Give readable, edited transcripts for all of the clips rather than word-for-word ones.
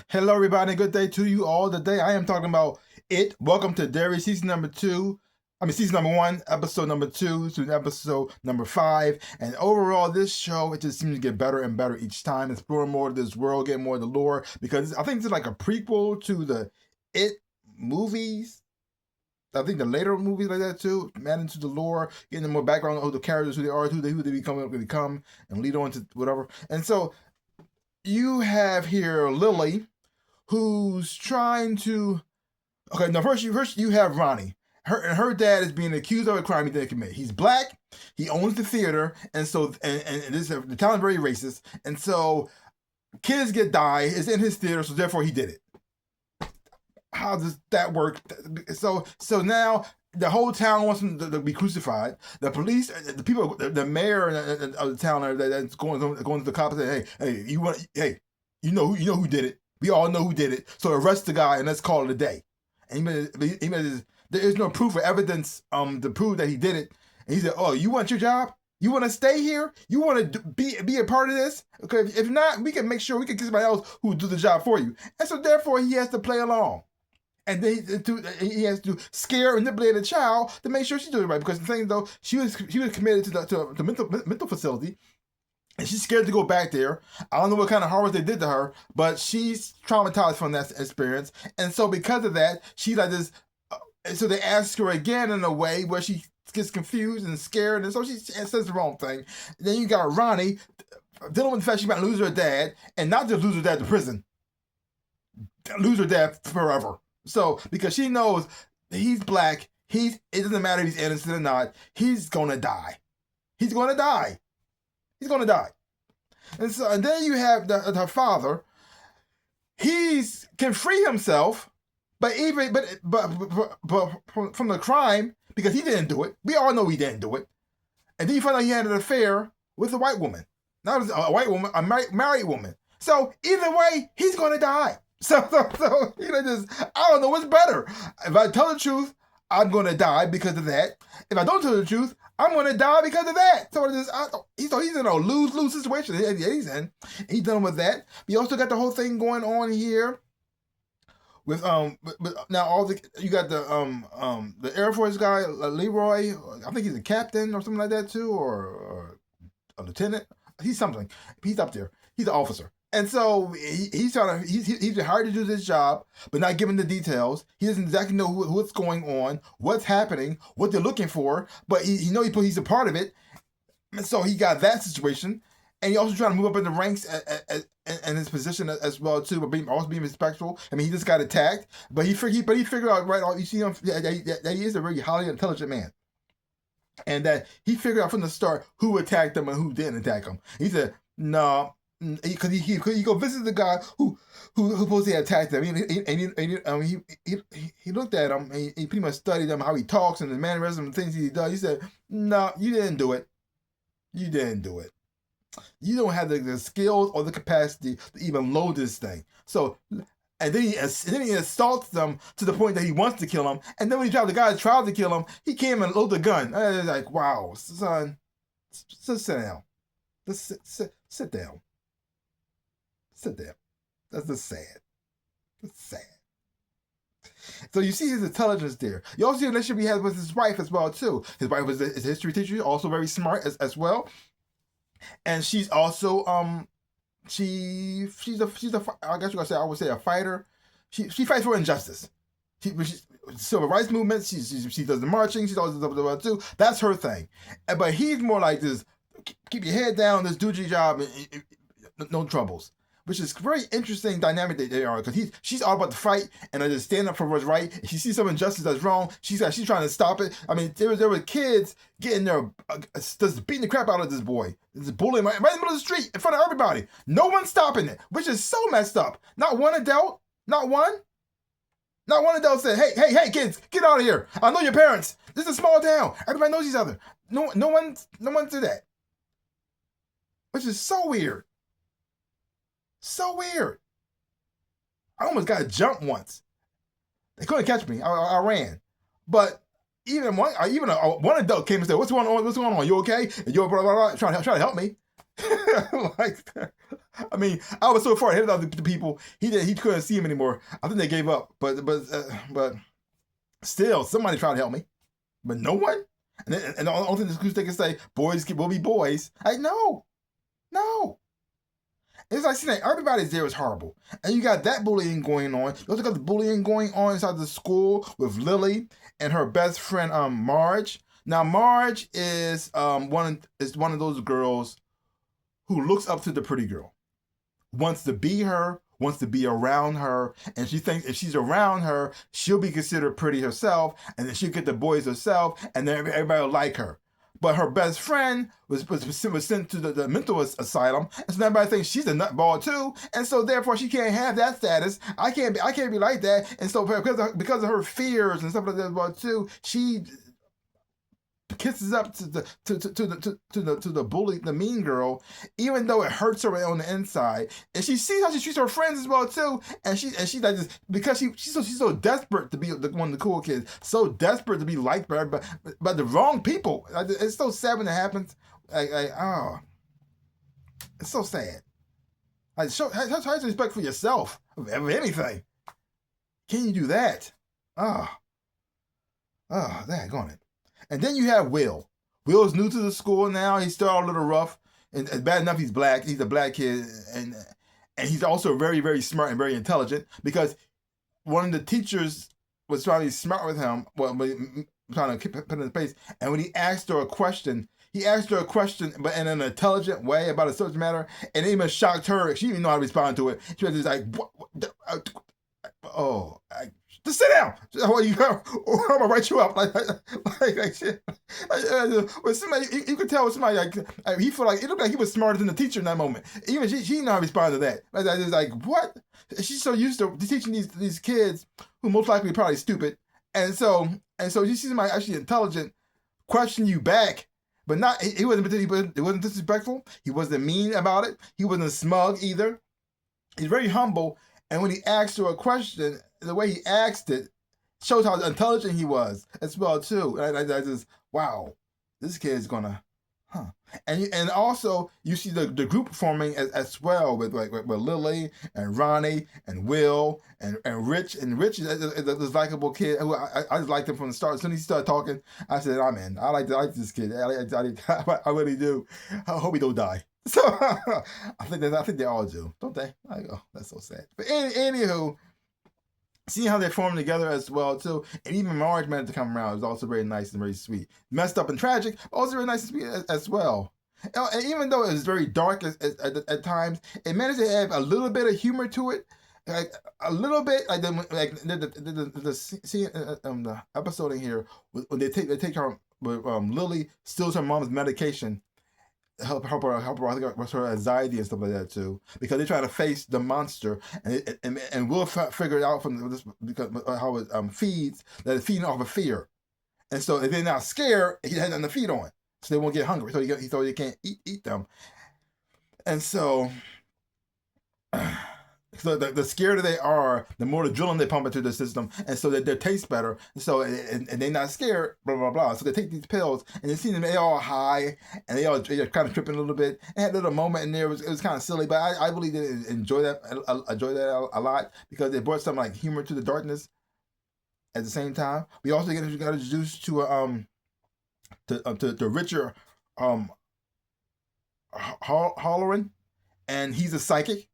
Hello, everybody. Good day to you all. Today I am talking about it. Welcome to Derry, season number 1, episode number 2, to episode number 5. And overall, this show, it just seems to get better and better each time, exploring more of this world, getting more of the lore, because I think it's like a prequel to the It movies. I think the later movies like that too, add into the lore, getting more background of the characters, who they are, who they become, and lead on to whatever. And so you have here Lily, who's trying to. Okay, now first you have Ronnie. Her dad is being accused of a crime he didn't commit. He's black. He owns the theater, and so the town is very racist, and so kids die is in his theater, so therefore he did it. How does that work? So now the whole town wants him to be crucified. The police, the people, the mayor of the town that's going to the cops and say, you know who did it. We all know who did it. So arrest the guy and let's call it a day. And there is no proof or evidence to prove that he did it. And he said, "Oh, you want your job? You want to stay here? You want to be a part of this? Okay, if not, we can make sure we can get somebody else who will do the job for you." And so therefore, he has to play along. And then he has to scare and manipulate a child to make sure she's doing it right. Because the thing though, she was committed to the mental facility. And she's scared to go back there. I don't know what kind of horrors they did to her, but she's traumatized from that experience. And so because of that, she's like this. So they ask her again in a way where she gets confused and scared. And so she says the wrong thing. Then you got Ronnie dealing with the fact she might lose her dad. And not just lose her dad to prison. Lose her dad forever. So because she knows he's black. It doesn't matter if he's innocent or not. He's going to die. He's going to die. He's going to die. And then you have her father. He can free himself, but from the crime, because he didn't do it. We all know he didn't do it. And then you find out he had an affair with a white woman. Not a white woman, a married woman. So either way, he's going to die. So I don't know what's better. If I tell the truth, I'm going to die because of that. If I don't tell the truth, I'm going to die because of that. So he's in a lose-lose situation. He's in. He's done with that. We also got the whole thing going on here with now you got the Air Force guy Leroy. I think he's a captain or something like that too, or a lieutenant. He's something. He's up there. He's an officer. And so he's hired to do this job, but not given the details. He doesn't exactly know what's going on, what's happening, what they're looking for, but he's a part of it. And so he got that situation. And he also trying to move up in the ranks in his position as well too, but also being respectful. I mean, he just got attacked, but he figured out right. You see him that he is a very highly intelligent man, and that he figured out from the start who attacked him and who didn't attack him. He said, "No." Because he go visit the guy who supposedly attacked him. He looked at him. And he pretty much studied him, how he talks and the mannerisms and things he does. He said, "No, you didn't do it. You didn't do it. You don't have the skills or the capacity to even load this thing." So, and then he assaults them to the point that he wants to kill him. And then when the guy tried to kill him, he came and loaded the gun. And it's like, wow, son, just sit down. Just sit down. Sit there. That's just sad. That's sad. So you see his intelligence there. You also see the relationship he has with his wife as well too. His wife was a history teacher, also very smart as well. And she's also she's a I guess I would say a fighter. She fights for injustice. She's civil rights movement. She does the marching. She does the too. That's her thing. But he's more like this. Keep your head down. Just do your job. No troubles. Which is very interesting dynamic that they are, because she's all about the fight and just stand up for what's right. If she sees some injustice that's wrong, she's trying to stop it. I mean, there were kids getting there, just beating the crap out of this boy, just bullying right in the middle of the street in front of everybody. No one's stopping it, which is so messed up. Not one adult, not one adult said, "Hey, kids, get out of here. I know your parents. This is a small town. Everybody knows each other." No one did that, which is so weird. So weird. I almost got jumped once. They couldn't catch me. I ran. But even one adult came and said, "What's going on? You okay?" And you're trying to help me. Like, I mean, I was so far ahead of the people. He couldn't see him anymore. I think they gave up. But still, somebody tried to help me, but no one. And the only thing they can say, boys will be boys. Like, no. It's like seeing that everybody's there is horrible. And you got that bullying going on. You also got the bullying going on inside the school with Lily and her best friend Marge. Now Marge is one of those girls who looks up to the pretty girl, wants to be her, wants to be around her, and she thinks if she's around her, she'll be considered pretty herself, and then she'll get the boys herself, and then everybody will like her. But her best friend was sent to the mental asylum, and so everybody thinks she's a nutball too, and so therefore she can't have that status. I can't be like that, and so because of her fears and stuff like that too, she kisses up to the bully, the mean girl, even though it hurts her on the inside, and she sees how she treats her friends as well too, and she's like this because she's so desperate to be one of the cool kids, so desperate to be liked by everybody, by the wrong people. It's so sad when it happens. Oh, it's so sad. Like, have respect for yourself of anything. Can you do that? That going it. And then you have Will. Will's new to the school now. He's still a little rough. And bad enough he's black. He's a black kid. And he's also very, very smart and very intelligent because one of the teachers was trying to be smart with him, trying to put in his face. And when he asked her a question, but in an intelligent way about a subject matter, and it even shocked her. She didn't even know how to respond to it. She was just like, just sit down. Or I'm gonna write you up like shit. With somebody, you could tell with somebody like he felt like it looked like he was smarter than the teacher in that moment. Even she didn't know how to respond to that. Like, I was like, what? She's so used to teaching these kids who most likely probably stupid, and so you see somebody actually intelligent question you back. But not he wasn't disrespectful. He wasn't mean about it. He wasn't smug either. He's very humble. And when he asked her a question, the way he asked it shows how intelligent he was as well too. And I just, wow, this kid is gonna, And also you see the group forming as well with Lily and Ronnie and Will and Rich. And Rich is this likable kid who I just liked him from the start. As soon as he started talking, I said, I'm in. I like this kid. I really do. I hope he don't die. So I think they all do, don't they? That's so sad. But anywho, seeing how they form together as well too, and even Marge managed to come around, is also very nice and very sweet. Messed up and tragic, also very nice and sweet as well. And even though it was very dark at times, it managed to have a little bit of humor to it, like a little bit, like the episode in here when they take her, Lily steals her mom's medication. Help her. I think with her anxiety and stuff like that too, because they're trying to face the monster, and we'll figure it out from this because how it feeds, that it's feeding off of fear, and so if they're not scared, he has nothing to feed on, so they won't get hungry. So he thought he can't eat them, and so. So the scarier they are, the more adrenaline they pump into the system, and so that their taste better. So and they're not scared, blah blah blah. So they take these pills, and you see them they all high, and they're kind of tripping a little bit. And had a little moment in there. It was kind of silly, but I really did enjoy that. I enjoyed that a lot because it brought some like humor to the darkness. At the same time, we also got introduced to Richard Halloran, and he's a psychic.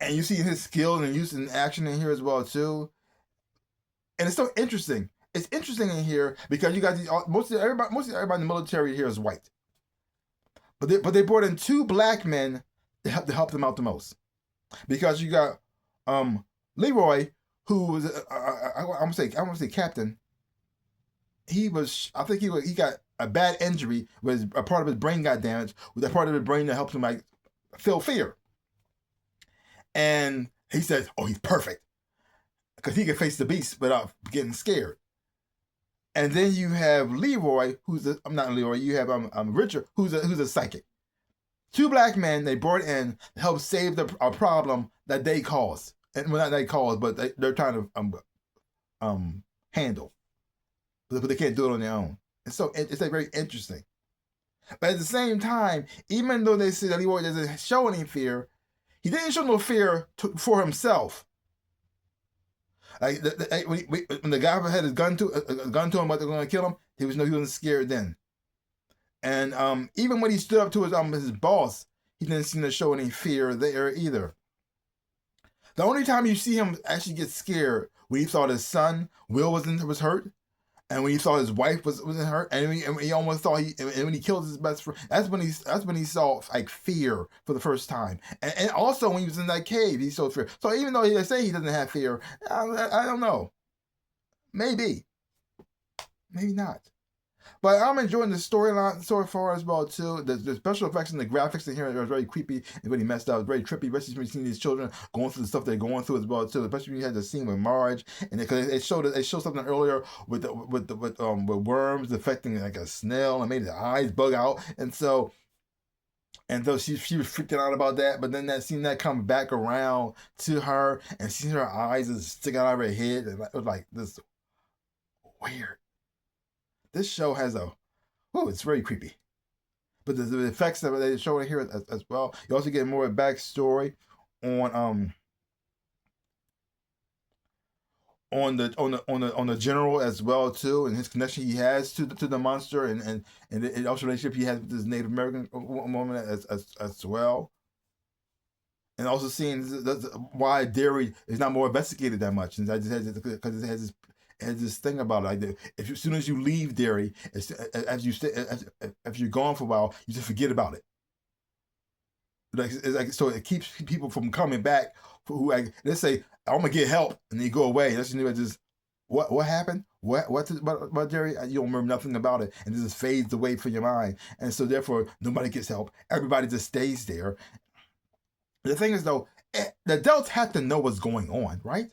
And you see his skills and use in action in here as well too, and it's so interesting. It's interesting in here because you got mostly everybody in the military here is white, but they brought in two black men to help them out the most, because you got Leroy, who was I want to say captain. He got a bad injury, where a part of his brain got damaged. With that part of his brain that helps him like feel fear. And he says, "Oh, he's perfect because he can face the beast without getting scared." And then you have Leroy, you have Richard, who's a psychic. Two black men they brought in to help save a problem that they caused, and well, not they caused, but they're trying to handle, but they can't do it on their own. And so it's like very interesting. But at the same time, even though they say that Leroy doesn't show any fear, he didn't show no fear for himself. Like when the guy had his gun to him, what they're going to kill him, he wasn't scared then. And even when he stood up to his boss, he didn't seem to show any fear there either. The only time you see him actually get scared when he thought his son Will was hurt, and when he thought his wife was hurt, and he almost thought and when he killed his best friend, that's when he saw like fear for the first time. And also when he was in that cave, he saw fear. So even though they say he doesn't have fear, I don't know. Maybe not. But I'm enjoying the storyline so far as well too. The special effects and the graphics in here are very creepy and really messed up. It's very trippy, especially when you see these children going through the stuff they're going through as well too. Especially when you had the scene with Marge, and because it showed something earlier with worms affecting like a snail and made the eyes bug out, and so she was freaking out about that. But then that scene that come back around to her and seeing her eyes just stick out of her head, and it was like this weird. This show has it's very creepy. But the effects that they show in here as well. You also get more backstory on the general as well too, and his connection he has to the monster, and also relationship he has with this Native American woman as well. And also seeing why Derry is not more investigated that much, and because it has this thing about it, like as soon as you leave Derry, as you're gone for a while, you just forget about it. So it keeps people from coming back. Who let's say I'm gonna get help, and they go away. That's just what happened. What Derry? You don't remember nothing about it, and it just fades away from your mind. And so therefore, nobody gets help. Everybody just stays there. The thing is though, the adults have to know what's going on, right?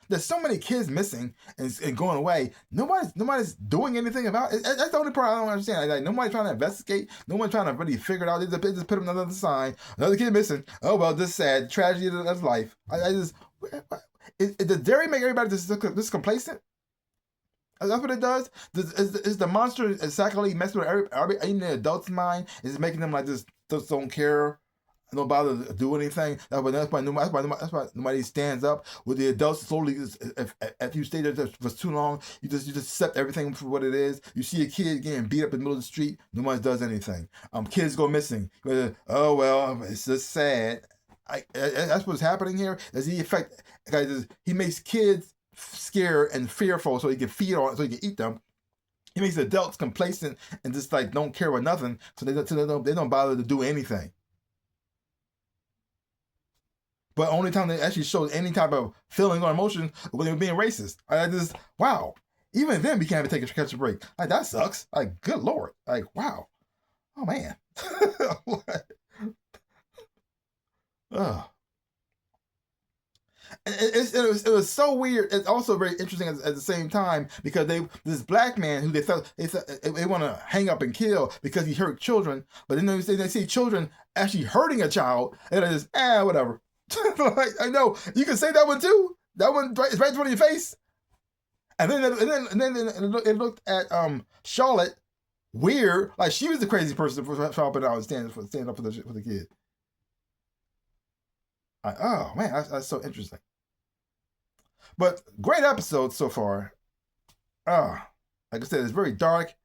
There's so many kids missing and going away. Nobody's doing anything about it. That's the only part I don't understand. Like nobody's trying to investigate. No one's trying to really figure it out. They just put another sign. Another kid missing. Oh well, this sad tragedy of life. Does Derry make everybody just complacent? That's what it does. Is the monster exactly messing with everybody in the adult's mind? Is it making them like just don't care? Don't bother to do anything. That's why nobody stands up. With the adults, slowly, if you stay there for too long, you just accept everything for what it is. You see a kid getting beat up in the middle of the street, nobody does anything. Kids go missing. Oh well, it's just sad. That's what's happening here. Does he affect? He makes kids scared and fearful, so he can feed on, so he can eat them. He makes adults complacent and just like don't care about nothing, so they don't bother to do anything. But only time they actually showed any type of feeling or emotion when they were being racist. I just, wow. Even then, we can't even catch a break. Like, that sucks. Like, good Lord. Like, wow. Oh, man. Ugh. It was so weird. It's also very interesting at the same time because this black man who they want to hang up and kill because he hurt children, but then they see children actually hurting a child, and they just whatever. Like, I know you can say that one too. That one is right in front of your face. And then it looked at Charlotte weird, like she was the crazy person for helping out and standing up for the kid. Oh man, that's so interesting. But great episode so far. Like I said, it's very dark,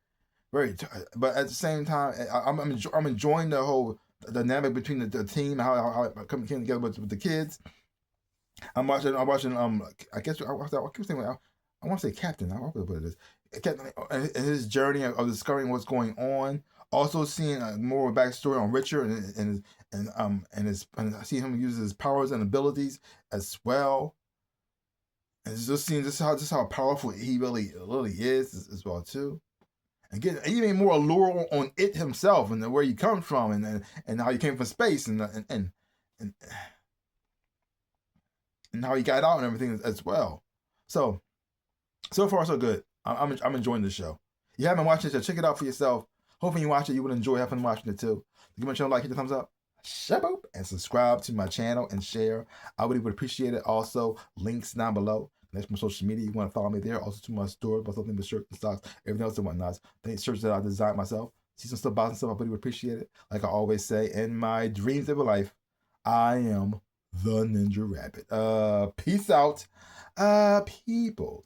but at the same time, I'm enjoying the whole dynamic between the team, how it came together with the kids. I'm watching. I guess I keep saying I want to say Captain. I don't know what it is. Captain and his journey of discovering what's going on. Also seeing more backstory on Richard and see him use his powers and abilities as well. And just seeing just how powerful he really is as well too. And get even more allure on it himself and where he comes from and how he came from space and how he got out and everything as well. So far so good. I'm enjoying the show. If you haven't watched it, so check it out for yourself. Hopefully you watch it, you will enjoy having watching it too. Give my channel a like, hit the thumbs up, shaboop, and subscribe to my channel and share. I really would appreciate it. Also, links down below. Next, my social media, you want to follow me there. Also to my store, both something with shirts and socks, everything else and whatnot. Shirts that I designed myself. see some stuff, buy some stuff. I really would appreciate it. Like I always say, in my dreams of a life, I am the Ninja Rabbit. Peace out, peoples.